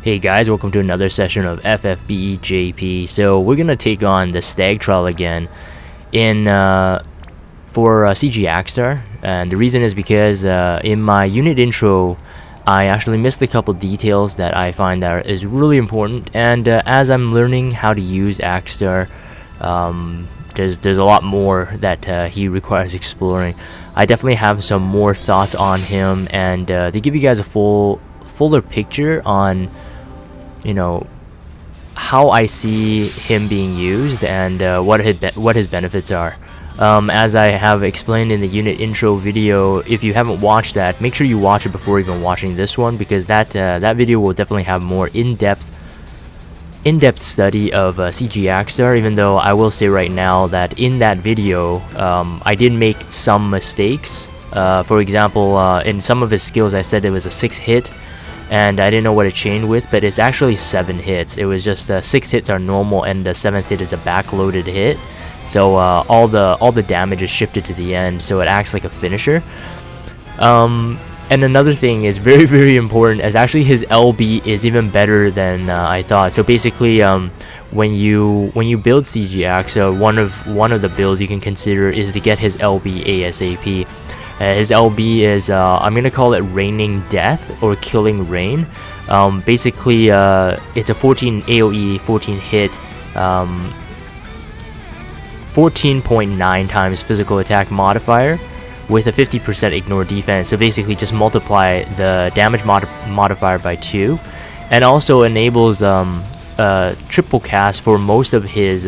Hey guys, welcome to another session of FFBE JP. So we're gonna take on the Stag trial again for CG Akstar, and the reason is because in my unit intro I actually missed a couple details that I find that is really important, and as I'm learning how to use Akstar, there's a lot more that he requires exploring. I definitely have some more thoughts on him, and to give you guys a fuller picture on how I see him being used and what his benefits are. As I have explained in the unit intro video, if you haven't watched that, make sure you watch it before even watching this one, because that video will definitely have more in-depth study of CG Akstar. Even though I will say right now that in that video I did make some mistakes. For example, in some of his skills I said it was a 6 hit, and I didn't know what it chained with, but it's actually 7 hits. It was just 6 hits are normal, and the 7th hit is a backloaded hit. So all the damage is shifted to the end, so it acts like a finisher. And another thing is very important, is actually his LB is even better than I thought. So basically, when you build CG Akstar, one of the builds you can consider is to get his LB ASAP. His LB is, I'm going to call it Raining Death or Killing Rain. Basically, it's a 14 AoE, 14 hit, 14.9 times physical attack modifier with a 50% ignore defense. So basically just multiply the damage modifier by 2. And also enables triple cast for most of his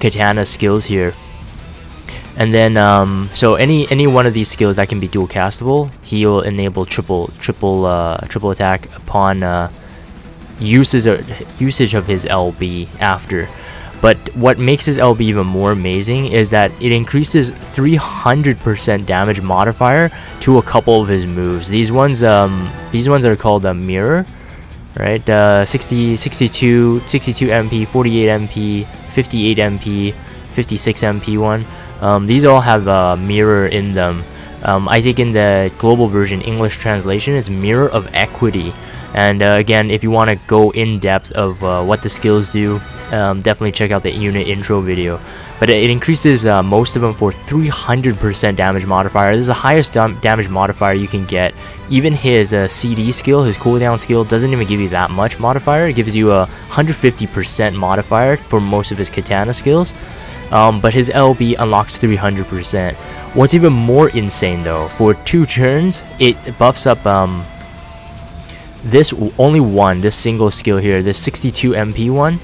katana skills here. And then so any one of these skills that can be dual castable, he'll enable triple attack upon usage of his LB after. But what makes his LB even more amazing is that it increases 300% damage modifier to a couple of his moves. These ones are called a mirror, right? 62 MP, 48 MP, 58 MP, 56 MP one. These all have mirror in them. I think in the global version English translation it's mirror of equity. And again, if you want to go in depth of what the skills do, definitely check out the unit intro video. But it increases most of them for 300% damage modifier. This is the highest damage modifier you can get. Even his CD skill, his cooldown skill, doesn't even give you that much modifier. It gives you a 150% modifier for most of his katana skills. But his LB unlocks 300%. What's even more insane though, for 2 turns, it buffs up this single skill here, this 62 MP one,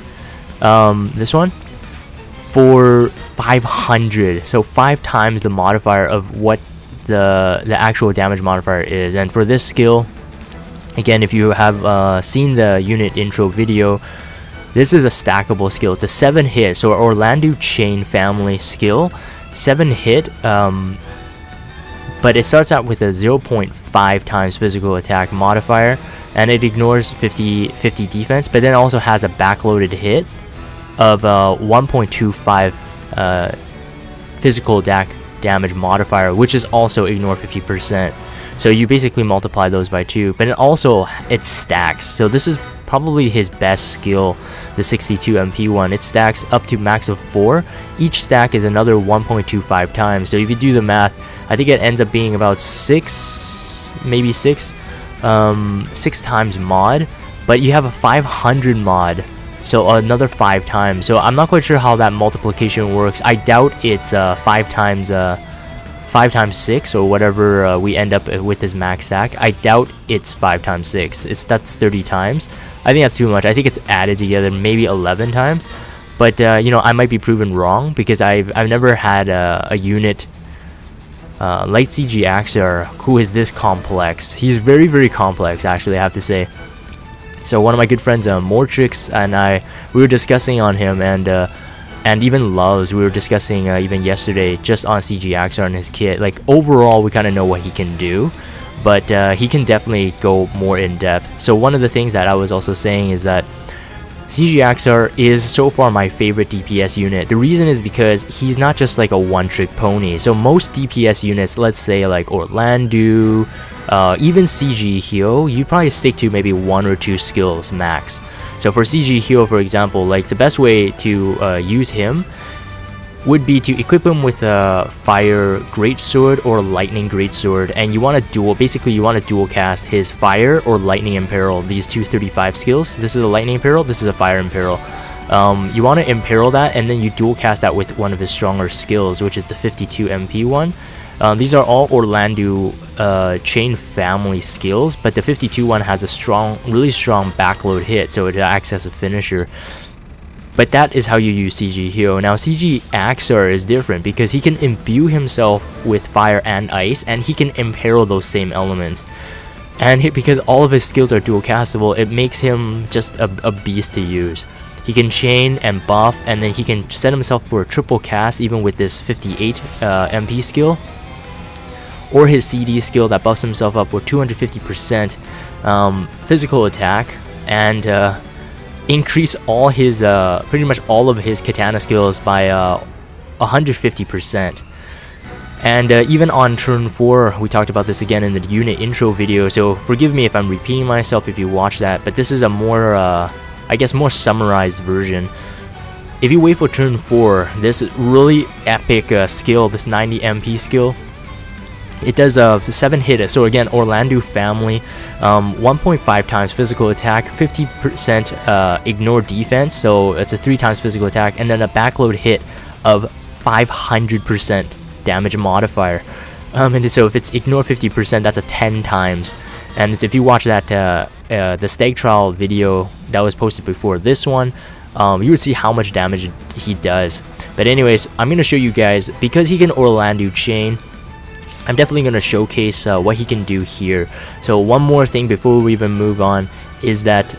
this one, for 500. So 5 times the modifier of what the actual damage modifier is. And for this skill, again, if you have seen the unit intro video, this is a stackable skill. It's a 7 hit, so Orlando Chain family skill, 7 hit, but it starts out with a 0.5 times physical attack modifier, and it ignores 50 defense, but then also has a backloaded hit of 1.25 physical attack damage modifier, which is also ignore 50%. So you basically multiply those by 2, but it stacks. So this is probably his best skill, the 62 MP one. It stacks up to max of 4. Each stack is another 1.25 times. So if you do the math, I think it ends up being about 6 times mod, but you have a 500 mod, so another 5 times. So I'm not quite sure how that multiplication works. I doubt it's 5 times 6 or whatever we end up with his max stack. I doubt it's 5 times 6. That's 30 times. I think that's too much. I think it's added together maybe 11 times. But I might be proven wrong, because I've never had a unit like CG Akstar who is this complex. He's very complex, actually, I have to say. So one of my good friends, Mortrix, and we were discussing on him, and even Loves, we were discussing even yesterday just on CG Akstar and his kit. Like overall, we kind of know what he can do, but he can definitely go more in depth. So one of the things that I was also saying is that CG Akstar is so far my favorite DPS unit. The reason is because he's not just like a one-trick pony. So most DPS units, let's say like Orlando, even CG Hyo, you probably stick to maybe 1 or 2 skills max. So for CG Hyo, for example, like the best way to use him would be to equip him with a fire greatsword or lightning greatsword, and you want to dual cast his fire or lightning imperil, these two 35 skills. This is a lightning imperil, this is a fire imperil. You want to imperil that, and then you dual cast that with one of his stronger skills, which is the 52 MP one. These are all Orlando chain family skills, but the 52 one has a really strong backload hit, so it acts as a finisher. But that is how you use CG Hyo. Now CG Akstar is different because he can imbue himself with fire and ice, and he can imperil those same elements. And because all of his skills are dual castable, it makes him just a beast to use. He can chain and buff, and then he can set himself for a triple cast even with this 58 MP skill. Or his CD skill that buffs himself up with 250% physical attack, and increase all his pretty much all of his katana skills by 150%. And even on turn 4, we talked about this again in the unit intro video, so forgive me if I'm repeating myself if you watch that, but this is a more I guess more summarized version. If you wait for turn 4, this really epic skill, this 90 MP skill, it does 7 hit. So again, Orlando family, 1.5 times physical attack, 50% ignore defense, so it's a 3 times physical attack, and then a backload hit of 500% damage modifier. And so if it's ignore 50%, that's a 10 times. And if you watch that the Stag trial video that was posted before this one, you would see how much damage he does. But anyways, I'm gonna show you guys, because he can Orlando chain, I'm definitely going to showcase what he can do here. So one more thing before we even move on is that,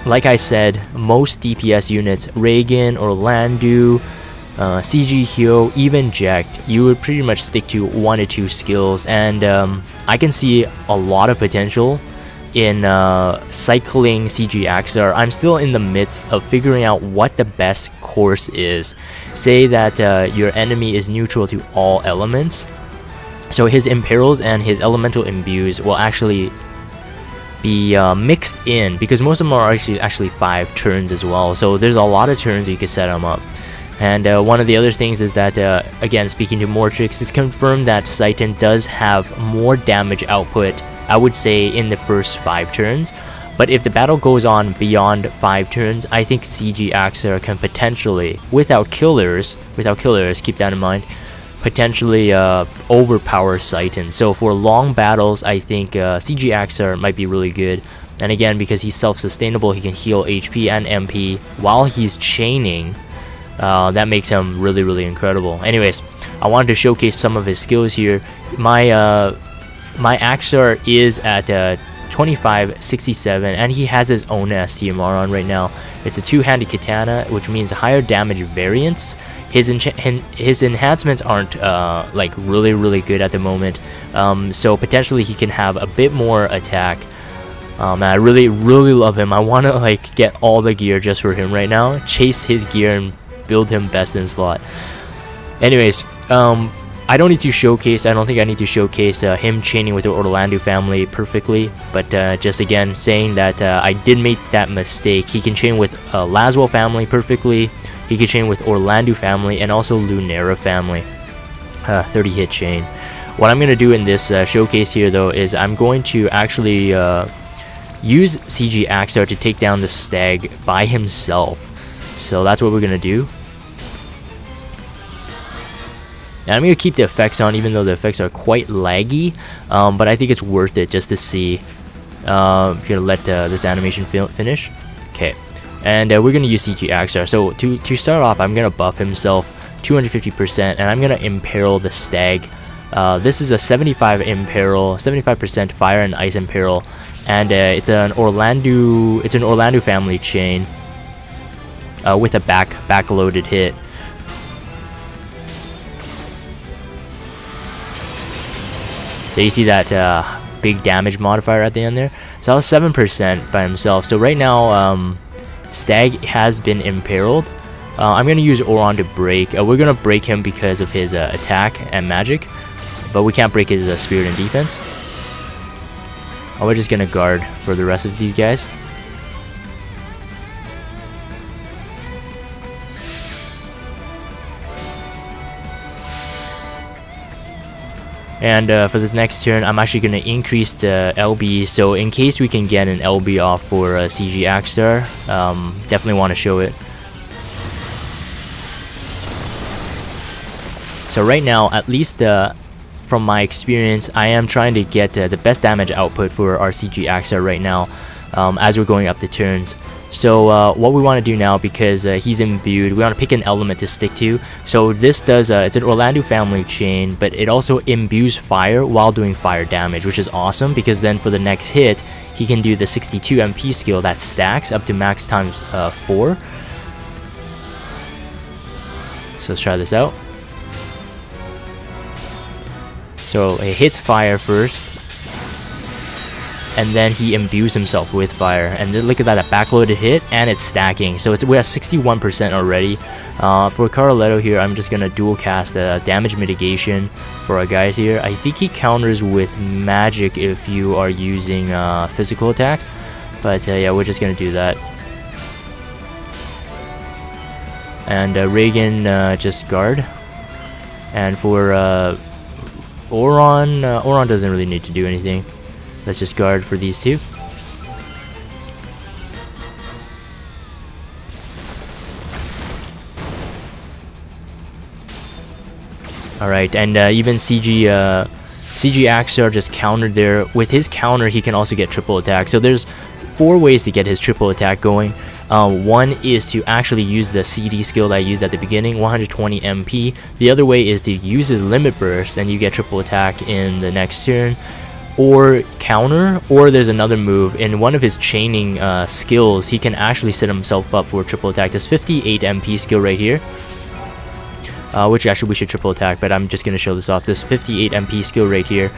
like I said, most DPS units, Reagan, Orlando, CG Hyo, even Jack, you would pretty much stick to 1 or 2 skills, and I can see a lot of potential in cycling CG Akstar. I'm still in the midst of figuring out what the best course is. Say that your enemy is neutral to all elements. So his imperils and his elemental imbues will actually be mixed in, because most of them are actually 5 turns as well. So there's a lot of turns you can set them up. And one of the other things is that, again, speaking to Mortrix, it's confirmed that Saiton does have more damage output, I would say, in the first 5 turns. But if the battle goes on beyond 5 turns, I think CG Akstar can potentially, without killers, keep that in mind, potentially overpower Saiton. So for long battles, I think CG Akstar might be really good. And again, because he's self-sustainable, he can heal HP and MP while he's chaining. That makes him really, really incredible. Anyways, I wanted to showcase some of his skills here. My Akstar is at 2567, and he has his own STMR on right now. It's a 2-handed katana, which means higher damage variance. His enhancements aren't like really good at the moment, so potentially he can have a bit more attack. I really love him. I want to like get all the gear just for him right now, chase his gear and build him best in slot. Anyways, I don't need to showcase, I don't think I need to showcase him chaining with the Orlando family perfectly, but just again saying that I did make that mistake. He can chain with Laswell family perfectly, he can chain with Orlando family, and also Lunera family. 30 hit chain. What I'm going to do in this showcase here though is I'm going to actually use CG Akstar to take down the Stag by himself. So that's what we're going to do. And I'm going to keep the effects on, even though the effects are quite laggy, but I think it's worth it just to see. I'm going to let this animation finish. Okay, and we're going to use CG Akstar. So to start off, I'm going to buff himself 250%, and I'm going to imperil the Stag. This is a 75 imperil, 75% fire and ice imperil, and it's an Orlando family chain with a backloaded hit. So you see that big damage modifier at the end there. So that was 7% by himself. So right now, Stag has been imperiled. I'm going to use Oron to break. We're going to break him because of his attack and magic, but we can't break his spirit and defense. We're just going to guard for the rest of these guys. And for this next turn, I'm actually going to increase the LB, so in case we can get an LB off for CG Akstar, definitely want to show it. So right now, at least from my experience, I am trying to get the best damage output for our CG Akstar right now, as we're going up the turns. So what we want to do now, because he's imbued, we want to pick an element to stick to. So this does, it's an Orlando family chain, but it also imbues fire while doing fire damage, which is awesome, because then for the next hit, he can do the 62 MP skill that stacks up to max times 4. So let's try this out. So it hits fire first, and then he imbues himself with fire, and then look at that, a backloaded hit, and it's stacking. So we're at 61% already. For Carletto here, I'm just gonna dual cast damage mitigation for our guys here. I think he counters with magic if you are using physical attacks, but yeah, we're just gonna do that. And Reagan just guard, and for Oron doesn't really need to do anything. Let's just guard for these two. Alright, and even CG Akstar just countered there. With his counter, he can also get triple attack. So there's 4 ways to get his triple attack going. One is to actually use the CD skill that I used at the beginning, 120 MP. The other way is to use his limit burst, and you get triple attack in the next turn. Or counter, or there's another move. In one of his chaining skills, he can actually set himself up for triple attack. This 58 MP skill right here, which actually we should triple attack, but I'm just going to show this off. This 58 MP skill right here,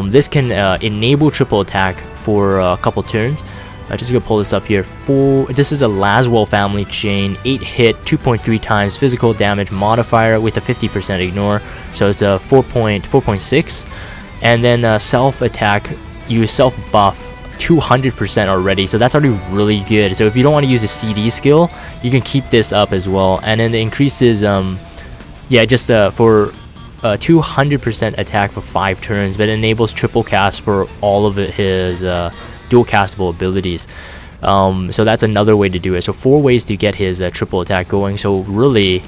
this can enable triple attack for a couple turns. Just gonna pull this up here. This is a Laswell family chain, 8 hit, 2.3 times physical damage modifier with a 50% ignore, so it's a 4.6. And then self attack, you self buff 200% already, so that's already really good. So if you don't want to use a CD skill, you can keep this up as well. And then it increases yeah, just for 200% attack for 5 turns, but it enables triple cast for all of his dual castable abilities. So that's another way to do it. So 4 ways to get his triple attack going. So really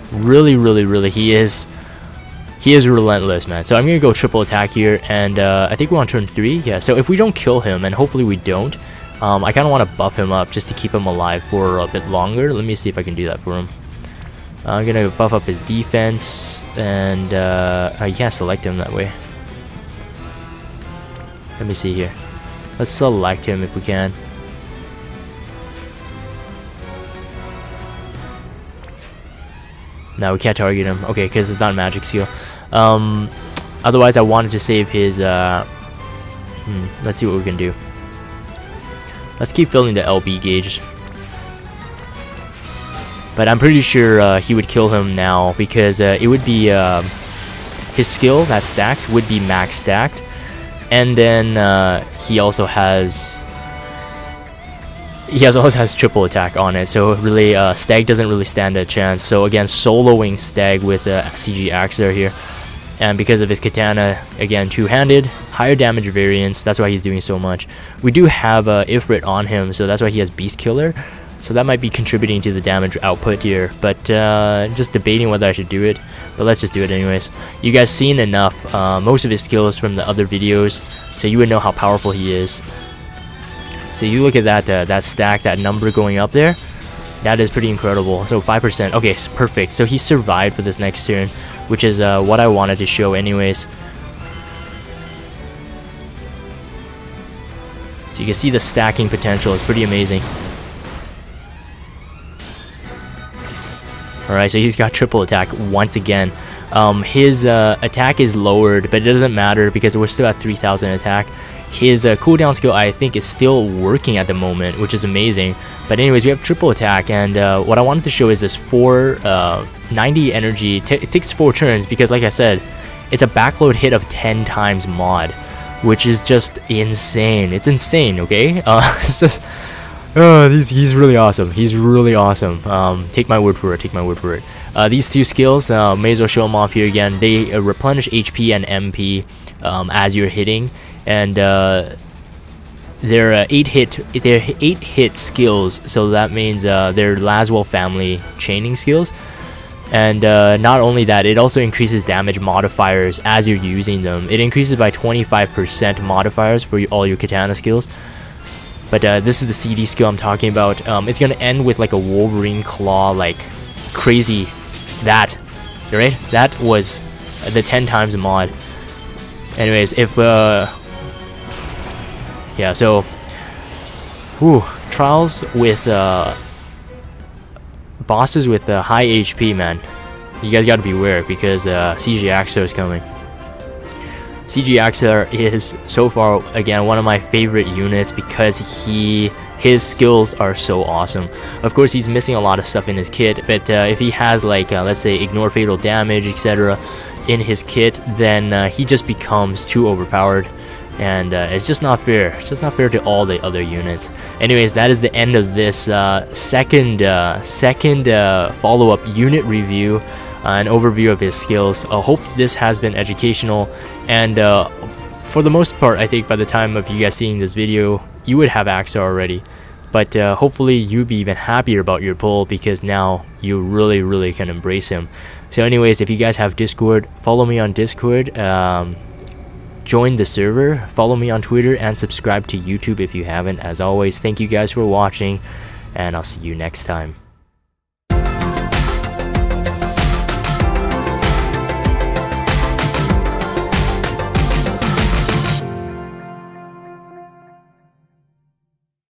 he is relentless, man. So I'm gonna go triple attack here, and I think we're on turn 3. Yeah, so if we don't kill him, and hopefully we don't, I kind of want to buff him up just to keep him alive for a bit longer. Let me see if I can do that for him. I'm gonna buff up his defense, and you can't select him that way. Let me see here. Let's select him if we can. No, we can't target him. Okay, because it's not a magic skill. Otherwise, I wanted to save his... let's see what we can do. Let's keep filling the LB gauge. But I'm pretty sure he would kill him now, because it would be... his skill that stacks would be max stacked. And then he also has... also has triple attack on it, so really Stag doesn't really stand a chance. So again, soloing Stag with CG Akstar here, and because of his katana, again two-handed, higher damage variance, that's why he's doing so much. We do have Ifrit on him, so that's why he has Beast Killer, so that might be contributing to the damage output here, but just debating whether I should do it, but let's just do it anyways. You guys seen enough most of his skills from the other videos, so you would know how powerful he is. So you look at that that stack, that number going up there, that is pretty incredible. So 5%, okay, perfect. So he survived for this next turn, which is what I wanted to show anyways. So you can see the stacking potential is pretty amazing. Alright, so he's got triple attack once again. His attack is lowered, but it doesn't matter because we're still at 3000 attack. His cooldown skill, I think, is still working at the moment, which is amazing. But anyways, we have triple attack, and what I wanted to show is this 490 energy. It takes 4 turns because, like I said, it's a backload hit of 10 times mod, which is just insane. It's insane, okay? It's just, he's really awesome. He's really awesome. Take my word for it. Take my word for it. These 2 skills, may as well show them off here again. They replenish HP and MP as you're hitting, and they're 8 hit skills. So that means they're Laswell family chaining skills. And not only that, it also increases damage modifiers as you're using them. It increases by 25% modifiers for all your katana skills. But this is the CD skill I'm talking about. It's gonna end with like a Wolverine claw, like crazy. That, right? That was the 10 times mod. Anyways, if yeah, so trials with bosses with high HP, man. You guys gotta beware because CG Akstar is coming. CG Akstar is so far again one of my favorite units because his skills are so awesome. Of course, he's missing a lot of stuff in his kit, but if he has like let's say ignore fatal damage, etc. in his kit, then he just becomes too overpowered, and it's just not fair. It's just not fair to all the other units. Anyways, that is the end of this second follow-up unit review, an overview of his skills. I hope this has been educational, and for the most part, I think by the time of you guys seeing this video, you would have Akstar already. But hopefully you'll be even happier about your pull because now you really can embrace him. So anyways, if you guys have Discord, follow me on Discord. Join the server, follow me on Twitter, and subscribe to YouTube if you haven't. As always, thank you guys for watching, and I'll see you next time.